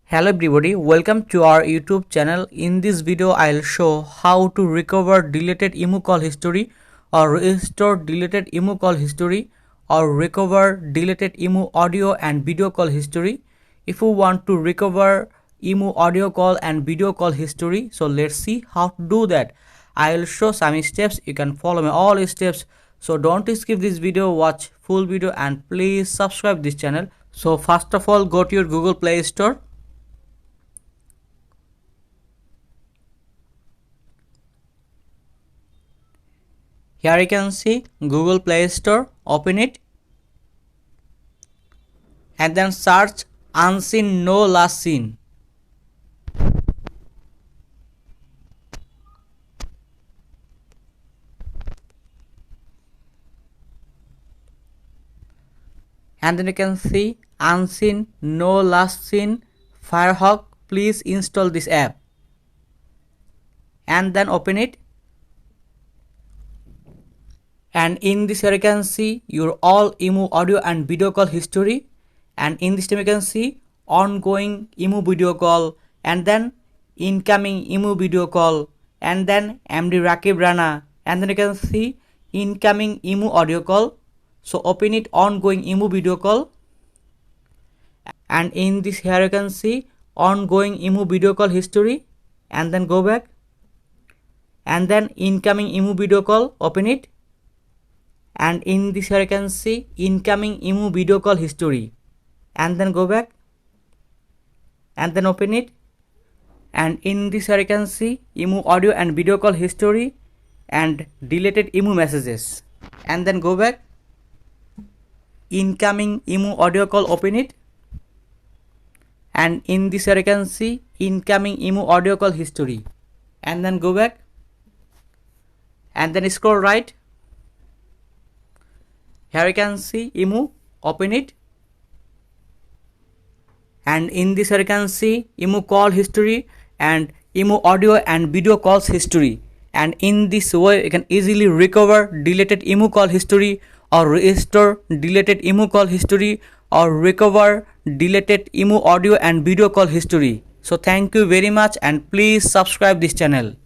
Hello everybody, welcome to our YouTube channel. In this video I'll show how to recover deleted email call history or restore deleted email call history or recover deleted email audio and video call history. If you want to recover email audio call and video call history, so let's see how to do that. I'll show some steps. You can follow me all steps. So don't skip this video, watch full video and please subscribe this channel. So first of all, go to your Google Play Store. Here you can see Google Play Store, open it and then search unseen no last seen. And then you can see unseen no last seen Firehawk, please install this app and then open it. And in this here you can see your all email audio and video call history, and in this time you can see ongoing email video call and then incoming email video call and then MD Rakib Rana, and then you can see incoming email audio call. So open it ongoing email video call, and in this here you can see ongoing email video call history and then go back and then incoming email video call, open it. And in this here you can see incoming email video call history and then go back and then open it. And in this here you can see email audio and video call history and deleted email messages and then go back, incoming email audio call, open it. And in this here you can see incoming email audio call history and then go back and then scroll right. Here you can see email, open it. And in this here you can see email call history and email audio and video calls history. And in this way you can easily recover deleted email call history or restore deleted email call history or recover deleted email audio and video call history. So thank you very much and please subscribe this channel.